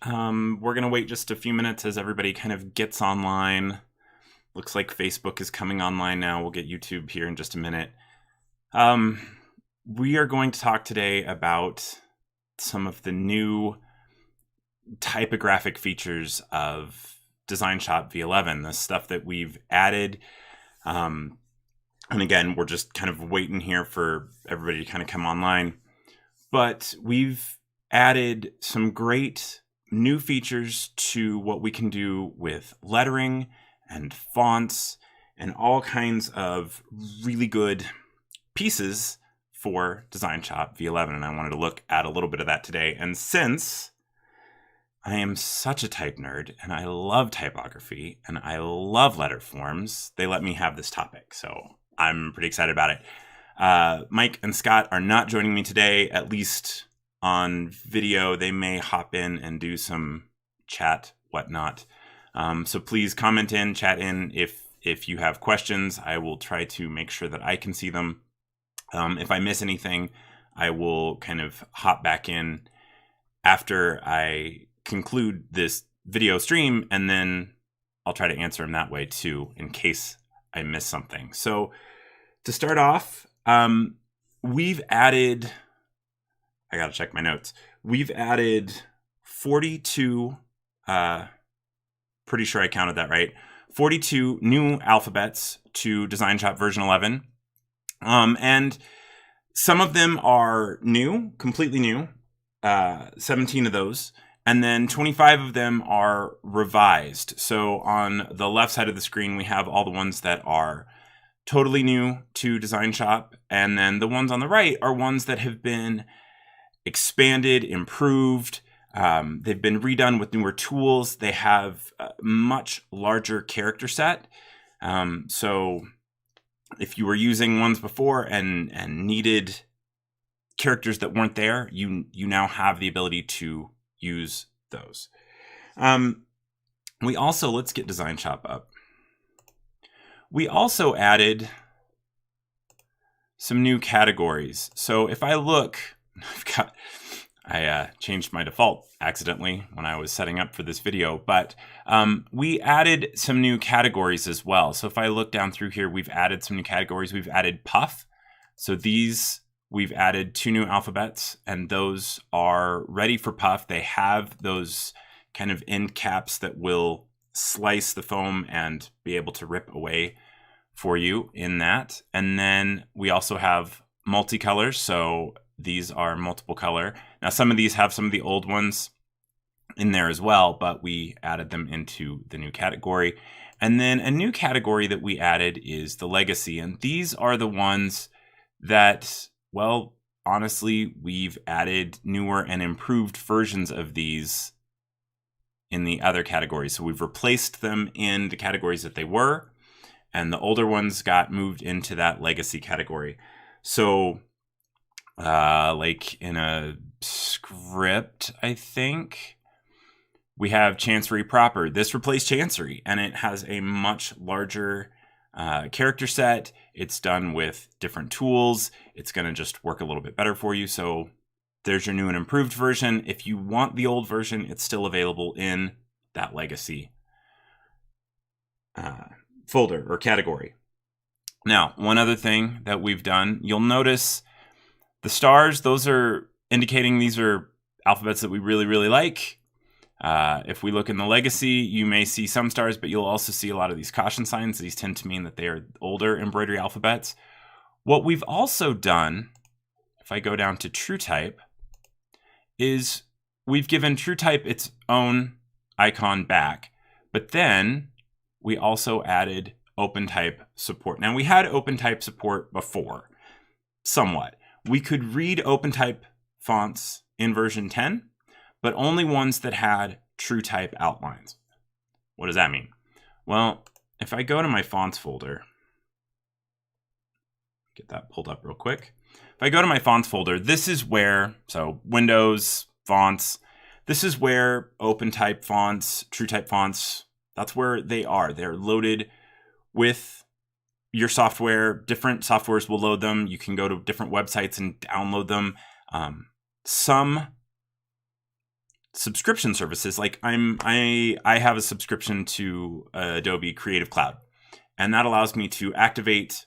We're going to wait just a few minutes as everybody kind of gets online. Looks like Facebook is coming online now. We'll get YouTube here in just a minute. We are going to talk today about some of the new typographic features of DesignShop v11, the stuff that we've added. And again, we're just kind of waiting here for everybody to kind of come online. But we've added some great new features to what we can do with lettering and fonts and all kinds of really good pieces for DesignShop v11. And I wanted to look at a little bit of that today. And since I am such a type nerd and I love typography and I love letter forms, they let me have this topic. So I'm pretty excited about it. Mike and Scott are not joining me today, at least on video. They may hop in and do some chat, whatnot. So please comment in, chat in if you have questions. I will try to make sure that I can see them. If I miss anything, I will kind of hop back in after I conclude this video stream, and then I'll try to answer them that way too, in case I miss something. So to start off, we've added, I gotta check my notes. We've added 42, pretty sure I counted that right, 42 new alphabets to DesignShop version 11. And some of them are new, completely new, 17 of those. And then 25 of them are revised. So on the left side of the screen, we have all the ones that are totally new to DesignShop. And then the ones on the right are ones that have been expanded, improved. They've been redone with newer tools. They have a much larger character set. So if you were using ones before and needed characters that weren't there, you now have the ability to use those. We also, let's get DesignShop up. We also added some new categories. So if I look, I changed my default accidentally when I was setting up for this video, but we added some new categories as well. So if I look down through here, we've added some new categories. We've added puff. So these, we've added 2 new alphabets, and those are ready for puff. They have those kind of end caps that will slice the foam and be able to rip away for you in that. And then we also have multicolors. So these are multiple color. Now, some of these have some of the old ones in there as well, but we added them into the new category. And then a new category that we added is the legacy. And these are the ones that, well, honestly, we've added newer and improved versions of these in the other categories. So we've replaced them in the categories that they were, and the older ones got moved into that legacy category. So like in a script, I think we have Chancery proper. This replaced Chancery, and it has a much larger character set. It's done with different tools. It's going to just work a little bit better for you. So there's your new and improved version. If you want the old version, it's still available in that legacy folder or category. Now, one other thing that we've done, you'll notice the stars, those are indicating these are alphabets that we really, really like. If we look in the legacy, you may see some stars, but you'll also see a lot of these caution signs. These tend to mean that they are older embroidery alphabets. What we've also done, if I go down to TrueType, is we've given TrueType its own icon back, but then we also added OpenType support. Now, we had OpenType support before, somewhat. We could read OpenType fonts in version 10, but only ones that had TrueType outlines. What does that mean? Well, if I go to my fonts folder, get that pulled up real quick. If I go to my fonts folder, this is where, so Windows, fonts, this is where OpenType fonts, TrueType fonts, that's where they are. They're loaded with your software. Different softwares will load them. You can go to different websites and download them. Some subscription services, like I have a subscription to Adobe Creative Cloud, and that allows me to activate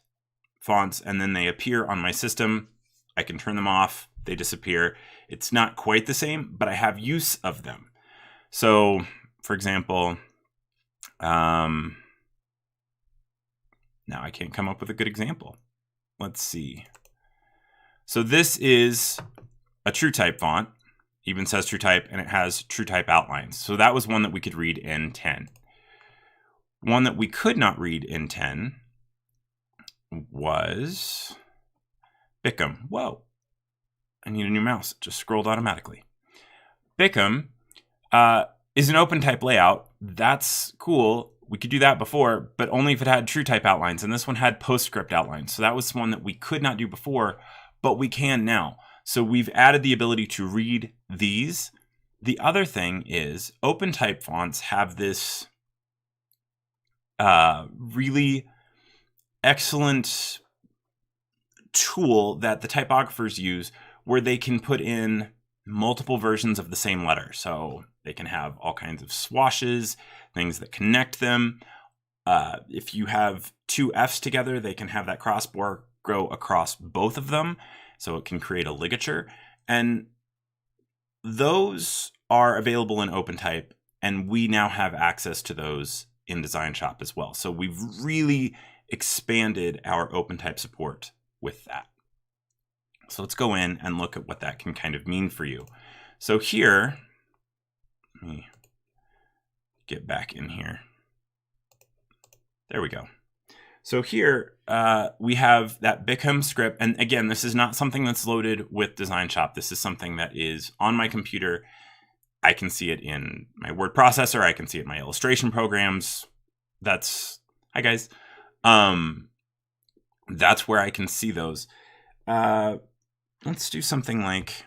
fonts and then they appear on my system. I can turn them off, they disappear. It's not quite the same, but I have use of them. So, for example, now I can't come up with a good example. Let's see. So this is a TrueType font, even says TrueType, and it has TrueType outlines. So that was one that we could read in 10. One that we could not read in 10 was Bickham. Whoa, I need a new mouse. It just scrolled automatically. Bickham is an OpenType layout. That's cool. We could do that before, but only if it had TrueType outlines. And this one had PostScript outlines. So that was one that we could not do before, but we can now. So we've added the ability to read these. The other thing is OpenType fonts have this really excellent tool that the typographers use where they can put in multiple versions of the same letter. So they can have all kinds of swashes, things that connect them. If you have two F's together, they can have that crossbar go across both of them. So it can create a ligature. And those are available in OpenType, and we now have access to those in DesignShop as well. So we've really expanded our OpenType support with that. So let's go in and look at what that can kind of mean for you. So here, let me get back in here. There we go. So here we have that Bickham script. And again, this is not something that's loaded with DesignShop. This is something that is on my computer. I can see it in my word processor. I can see it in my illustration programs. That's, hi guys. That's where I can see those. Let's do something like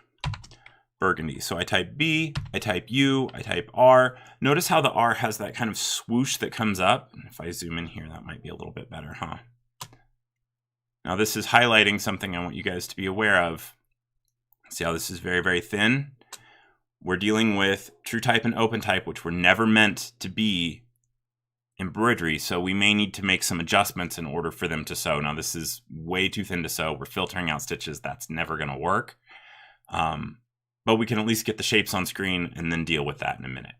burgundy. So I type B, I type U, I type R. Notice how the R has that kind of swoosh that comes up. If I zoom in here, that might be a little bit better, huh? Now this is highlighting something I want you guys to be aware of. See how this is very, very thin? We're dealing with TrueType and OpenType, which were never meant to be embroidery, so we may need to make some adjustments in order for them to sew. Now this is way too thin to sew. We're filtering out stitches. That's never going to work. But we can at least get the shapes on screen and then deal with that in a minute.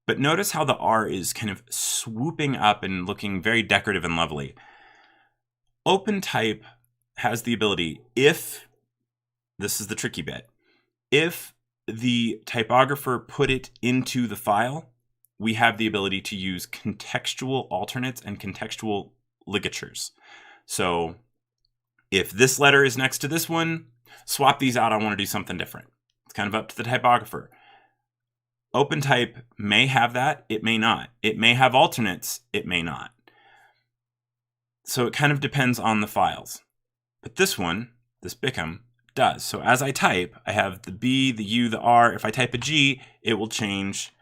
But notice how the R is kind of swooping up and looking very decorative and lovely. OpenType has the ability, if, this is the tricky bit, if the typographer put it into the file, we have the ability to use contextual alternates and contextual ligatures. So if this letter is next to this one, swap these out. I want to do something different. It's kind of up to the typographer. OpenType may have that. It may not. It may have alternates. It may not. So it kind of depends on the files. But this one, this Bickham, does. So as I type, I have the B, the U, the R. If I type a G, it will change.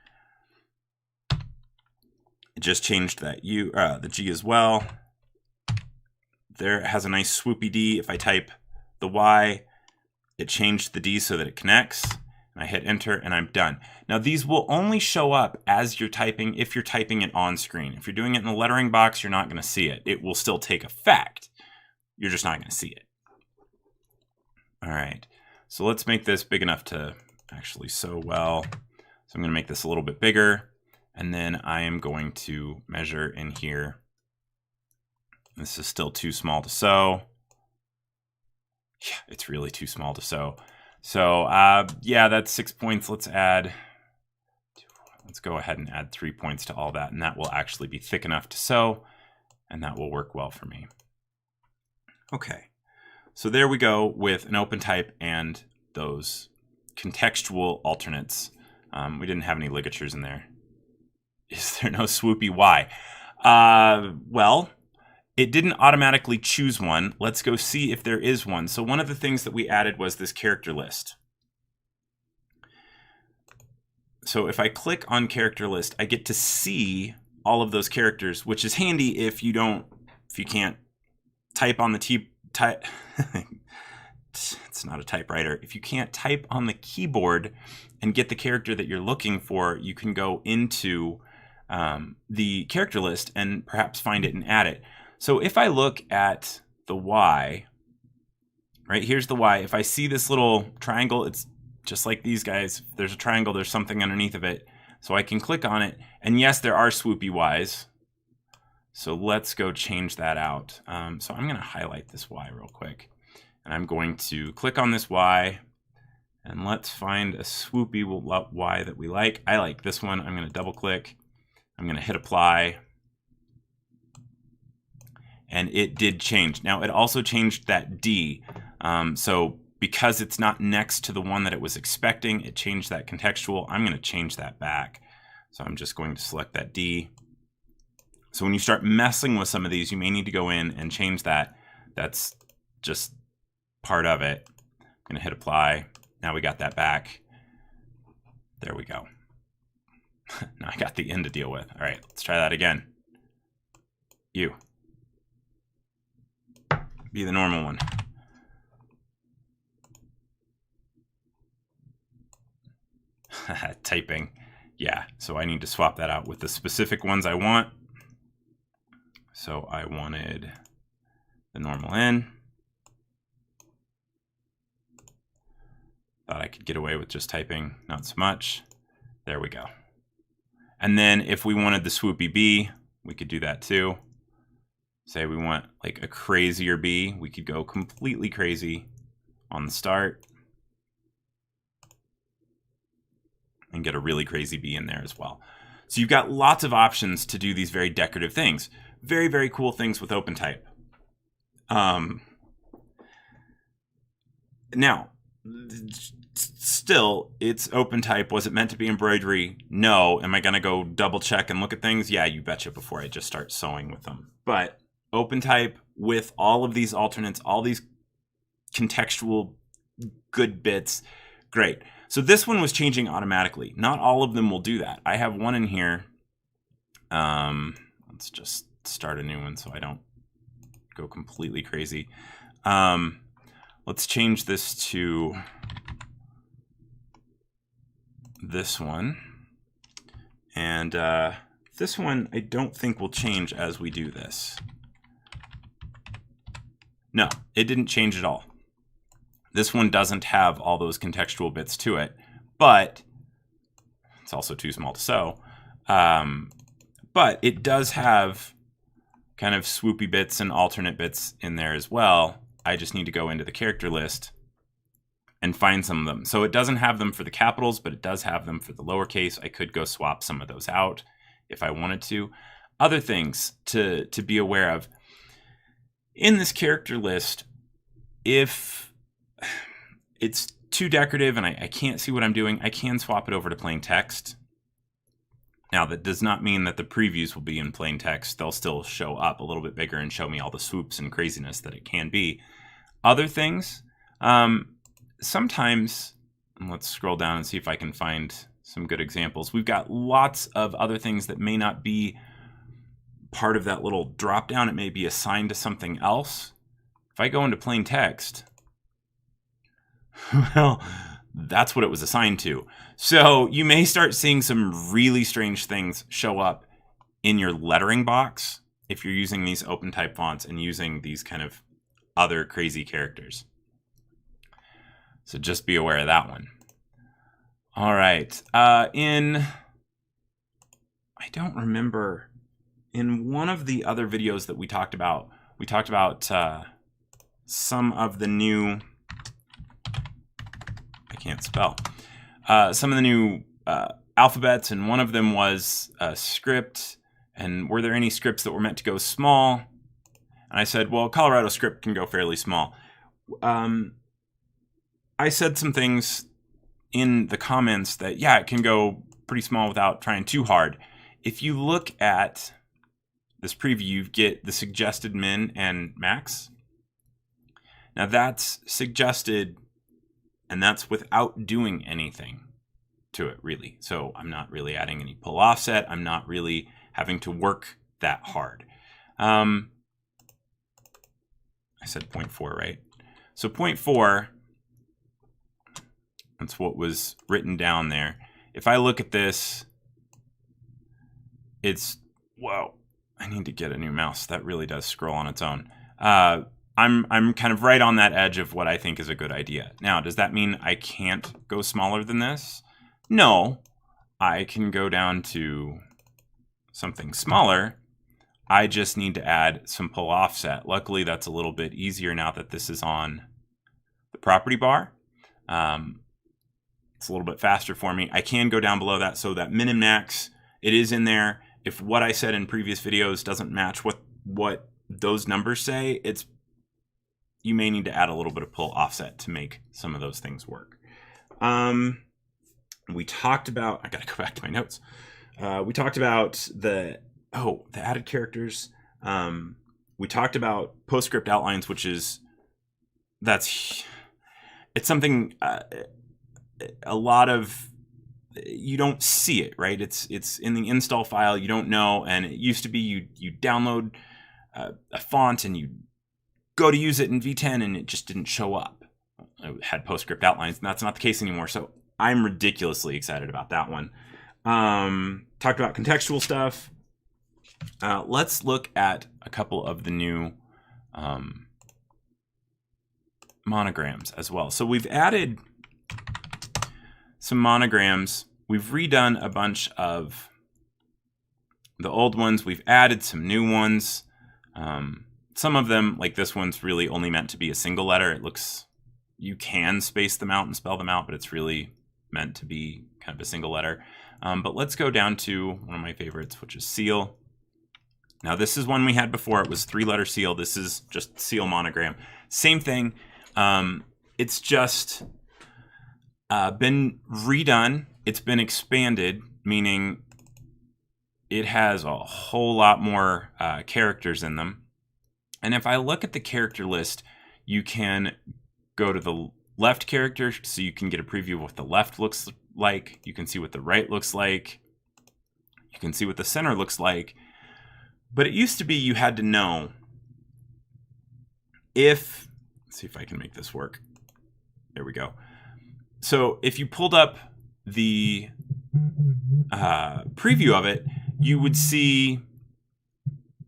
It just changed that U, the G as well. There it has a nice swoopy D. If I type the Y, it changed the D so that it connects. And I hit enter and I'm done. Now these will only show up as you're typing if you're typing it on screen. If you're doing it in the lettering box, you're not going to see it. It will still take effect. You're just not going to see it. All right. So let's make this big enough to actually sew well. So I'm going to make this a little bit bigger. And then I am going to measure in here. This is still too small to sew. Yeah, it's really too small to sew. So yeah, that's 6 points. Let's go ahead and add 3 points to all that. And that will actually be thick enough to sew. And that will work well for me. Okay. So there we go with an OpenType and those contextual alternates. We didn't have any ligatures in there. Is there no swoopy Y? Well, it didn't automatically choose one. Let's go see if there is one. So one of the things that we added was this character list. So if I click on character list, I get to see all of those characters, which is handy if you can't type on the it's it's not a typewriter. If you can't type on the keyboard and get the character that you're looking for, you can go into the character list and perhaps find it and add it. So if I look at the Y, right, here's the Y. If I see this little triangle, it's just like these guys. If there's a triangle, there's something underneath of it. So I can click on it. And yes, there are swoopy Ys. So let's go change that out. So I'm going to highlight this Y real quick. And I'm going to click on this Y. And let's find a swoopy Y that we like. I like this one. I'm going to double click. I'm going to hit apply. And it did change. Now it also changed that D. So because it's not next to the one that it was expecting, it changed that contextual. I'm going to change that back. So I'm just going to select that D. So when you start messing with some of these, you may need to go in and change that. That's just part of it. I'm going to hit apply. Now we got that back. There we go. Now I got the N to deal with. All right, let's try that again. You. Be the normal one. Typing. Yeah, so I need to swap that out with the specific ones I want. So I wanted the normal N. Thought I could get away with just typing, not so much. There we go. And then if we wanted the swoopy B, we could do that too. Say we want like a crazier B, we could go completely crazy on the start and get a really crazy B in there as well. So you've got lots of options to do these very decorative things. Very, very cool things with OpenType. Now, still, it's OpenType. Was it meant to be embroidery? No. Am I going to go double check and look at things? Yeah, you betcha, before I just start sewing with them. But OpenType, with all of these alternates, all these contextual good bits, great. So this one was changing automatically. Not all of them will do that. I have one in here. Let's just start a new one so I don't go completely crazy. Let's change this to this one. And this one I don't think will change as we do this. No, it didn't change at all. This one doesn't have all those contextual bits to it, but it's also too small to sew. But it does have kind of swoopy bits and alternate bits in there as well. I just need to go into the character list and find some of them. So it doesn't have them for the capitals, but it does have them for the lowercase. I could go swap some of those out if I wanted to. Other things to be aware of. In this character list, if it's too decorative and I can't see what I'm doing, I can swap it over to plain text. Now, that does not mean that the previews will be in plain text. They'll still show up a little bit bigger and show me all the swoops and craziness that it can be. Other things, sometimes, and let's scroll down and see if I can find some good examples. We've got lots of other things that may not be part of that little drop down. It may be assigned to something else. If I go into plain text, well, that's what it was assigned to. So you may start seeing some really strange things show up in your lettering box if you're using these OpenType fonts and using these kind of other crazy characters. So just be aware of that one. All right. I don't remember, in one of the other videos that we talked about some of the new, I can't spell, some of the new alphabets, and one of them was a script, and were there any scripts that were meant to go small? And I said, well, Colorado script can go fairly small. I said some things in the comments that, yeah, it can go pretty small without trying too hard. If you look at this preview, you get the suggested min and max. Now that's suggested, and that's without doing anything to it, really. So I'm not really adding any pull offset. I'm not really having to work that hard. I said 0.4, right? So 0.4, That's what was written down there. If I look at this, it's, whoa, I need to get a new mouse. That really does scroll on its own. I'm kind of right on that edge of what I think is a good idea. Now, does that mean I can't go smaller than this? No, I can go down to something smaller. I just need to add some pull offset. Luckily, that's a little bit easier now that this is on the property bar. It's a little bit faster for me. I can go down below that, so that min and max, it is in there. If what I said in previous videos doesn't match what those numbers say, you may need to add a little bit of pull offset to make some of those things work. We talked about, I gotta go back to my notes. We talked about the added characters. We talked about PostScript outlines, which is, it's something a lot of, you don't see it, right? It's in the install file, you don't know, and it used to be you download a font and you go to use it in V10 and it just didn't show up. It had PostScript outlines, and that's not the case anymore. So I'm ridiculously excited about that one. Talked about contextual stuff. Let's look at a couple of the new monograms as well. So we've added some monograms. We've redone a bunch of the old ones. We've added some new ones. Some of them, like this one's really only meant to be a single letter. It looks, you can space them out and spell them out, but it's really meant to be kind of a single letter. But let's go down to one of my favorites, which is seal. Now this is one we had before. It was 3-letter seal. This is just seal monogram. Same thing. It's just been redone. It's been expanded, meaning it has a whole lot more characters in them. And if I look at the character list, you can go to the left character, so you can get a preview of what the left looks like. You can see what the right looks like. You can see what the center looks like. But it used to be you had to know if, let's see if I can make this work. There we go. So if you pulled up the preview of it, you would see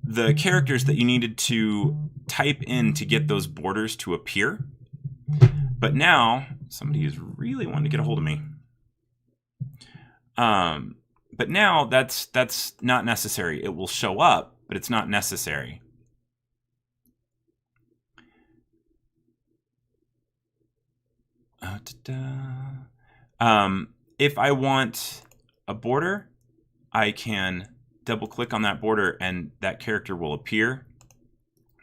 the characters that you needed to type in to get those borders to appear. But now, somebody is really wanting to get a hold of me. But now that's not necessary. It will show up, but it's not necessary. If I want a border, I can double click on that border and that character will appear.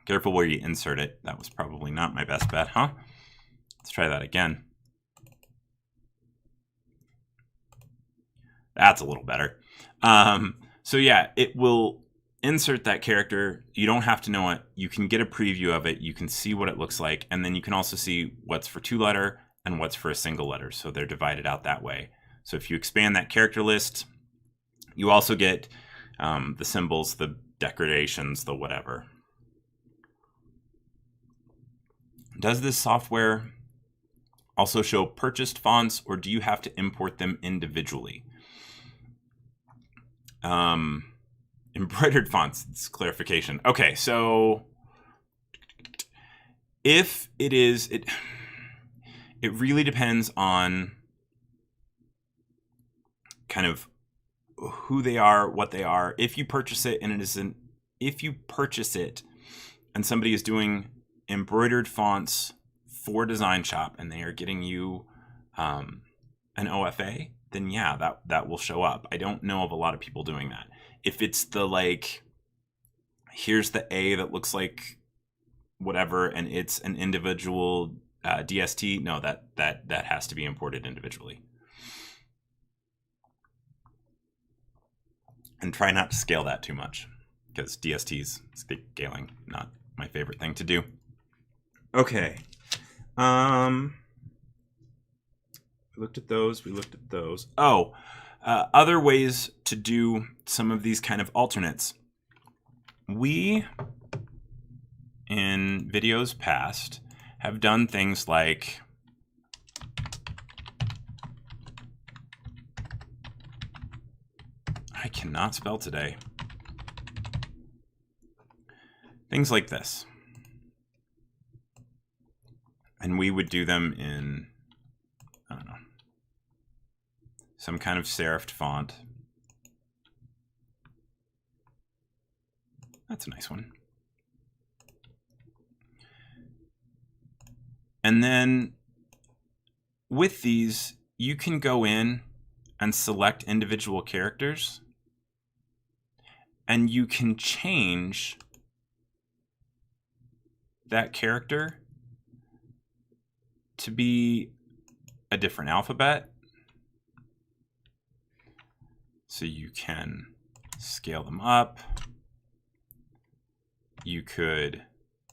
Careful where you insert it. That was probably not my best bet, huh? Let's try that again. That's a little better. So yeah, it will insert that character. You don't have to know it. You can get a preview of it. You can see what it looks like. And then you can also see what's for 2-letter and what's for a single letter. So they're divided out that way. So if you expand that character list, you also get the symbols, the decorations, the whatever. Does this software also show purchased fonts, or do you have to import them individually? Embroidered fonts, it's clarification. Okay, so if it is, it really depends on kind of who they are, what they are. If you purchase it and and somebody is doing embroidered fonts for DesignShop and they are getting you an OFA, then yeah, that will show up. I don't know of a lot of people doing that. If it's the like, here's the A that looks like whatever, and it's an individual DST, no, that has to be imported individually. And try not to scale that too much, because DST's scaling, not my favorite thing to do. Okay. We looked at those. Oh, other ways to do some of these kind of alternates. We, in videos past, have done things like I cannot spell today. Things like this. And we would do them in, I don't know, some kind of serifed font. That's a nice one. And then with these, you can go in and select individual characters, and you can change that character to be a different alphabet. So you can scale them up. You could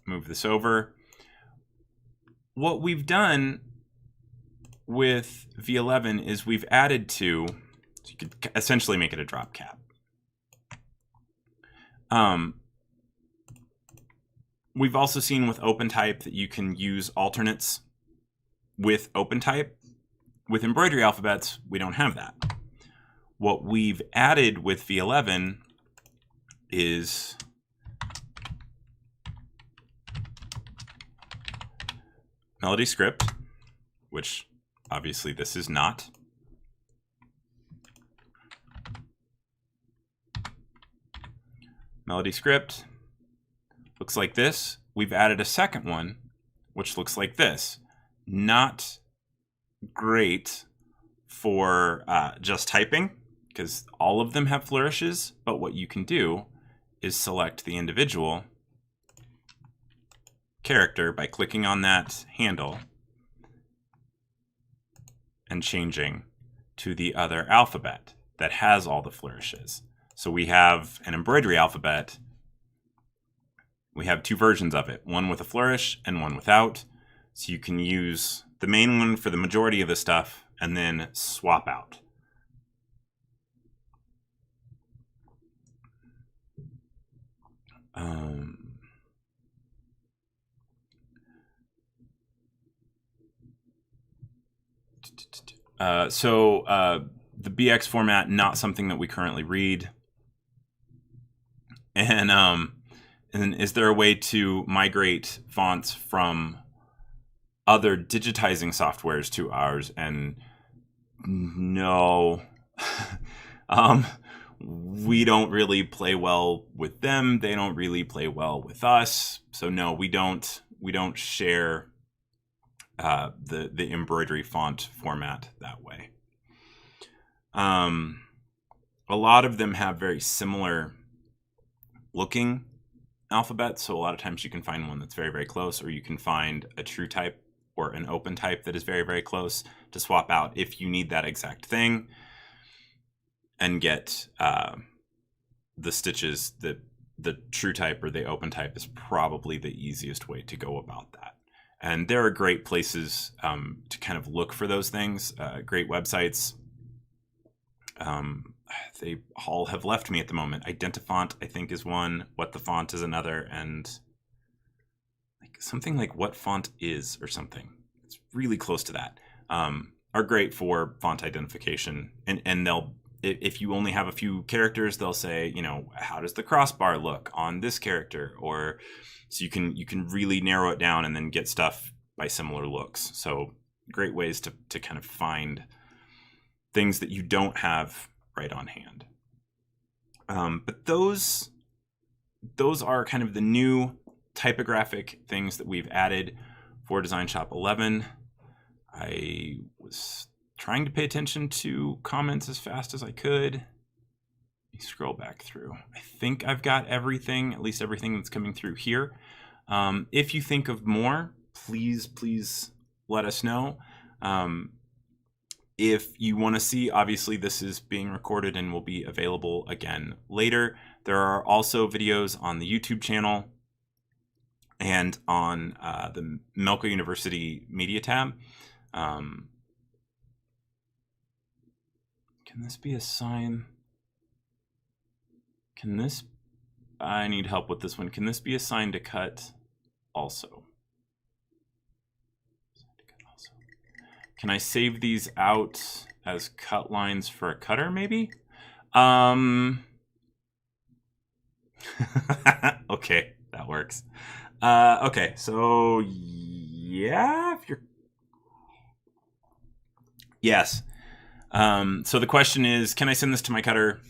move this over. What we've done with v11 is we've added to, so you could essentially make it a drop cap. We've also seen with OpenType that you can use alternates with OpenType. With Embroidery Alphabets, we don't have that. What we've added with v11 is Melody Script, which obviously this is not. Melody Script looks like this. We've added a second one, which looks like this. Not great for just typing, because all of them have flourishes, but what you can do is select the individual character by clicking on that handle and changing to the other alphabet that has all the flourishes. So we have an embroidery alphabet. We have two versions of it, one with a flourish and one without. So you can use the main one for the majority of the stuff and then swap out. The BX format, not something that we currently read. And is there a way to migrate fonts from other digitizing softwares to ours? And no, we don't really play well with them. They don't really play well with us. So no, we don't share the embroidery font format that way. A lot of them have very similar looking alphabets, so a lot of times you can find one that's very, very close, or you can find a true type or an open type that is very, very close to swap out if you need that exact thing and get the stitches. That the true type or the open type is probably the easiest way to go about that. And there are great places to kind of look for those things, great websites. They all have left me at the moment. Identifont, I think, is one. What the Font is another. And like something like What Font Is or something. It's really close to that. Are great for font identification. And they'll, if you only have a few characters, they'll say, you know, how does the crossbar look on this character? Or so you can really narrow it down and then get stuff by similar looks. So great ways to kind of find things that you don't have right on hand. But those are kind of the new typographic things that we've added for DesignShop 11. I was trying to pay attention to comments as fast as I could. Let me scroll back through. I think I've got everything, at least everything that's coming through here. If you think of more, please let us know. If you want to see, obviously this is being recorded and will be available again later. There are also videos on the YouTube channel and on the Melco University Media tab. Can this be a sign? Can this, I need help with this one. Can this be assigned to cut also? Can I save these out as cut lines for a cutter maybe? Okay, that works. Okay, so yeah, if you're yes. So the question is, can I send this to my cutter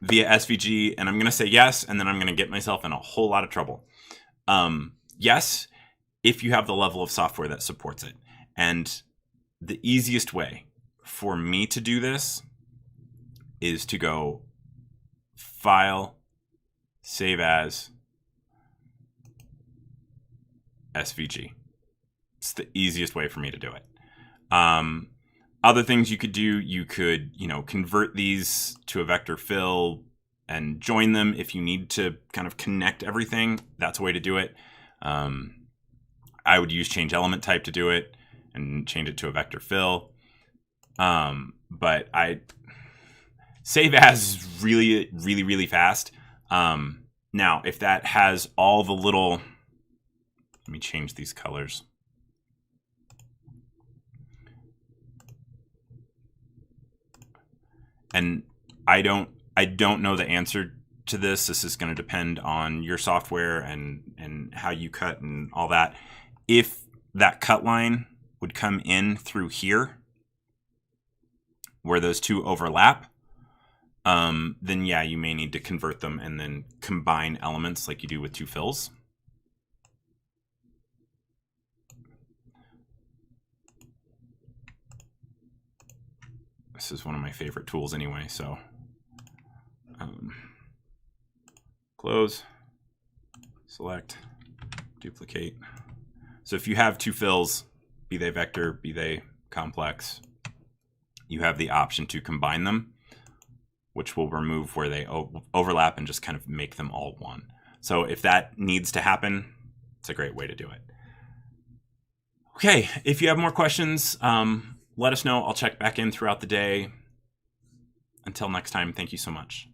via SVG? And I'm going to say yes, and then I'm going to get myself in a whole lot of trouble. Yes, if you have the level of software that supports it. And the easiest way for me to do this is to go File, Save As, SVG. It's the easiest way for me to do it. Other things you could do, you could, convert these to a vector fill and join them if you need to kind of connect everything. That's a way to do it. I would use change element type to do it and change it to a vector fill. But save as is really, really, really fast. Now, if that has all the little, let me change these colors. And I don't know the answer to this. This is going to depend on your software and how you cut and all that. If that cut line would come in through here, where those two overlap, then yeah, you may need to convert them and then combine elements like you do with two fills. This is one of my favorite tools anyway, so close, select, duplicate. So if you have two fills, be they vector, be they complex, you have the option to combine them, which will remove where they overlap and just kind of make them all one. So if that needs to happen, it's a great way to do it. Okay, if you have more questions, let us know. I'll check back in throughout the day. Until next time, thank you so much.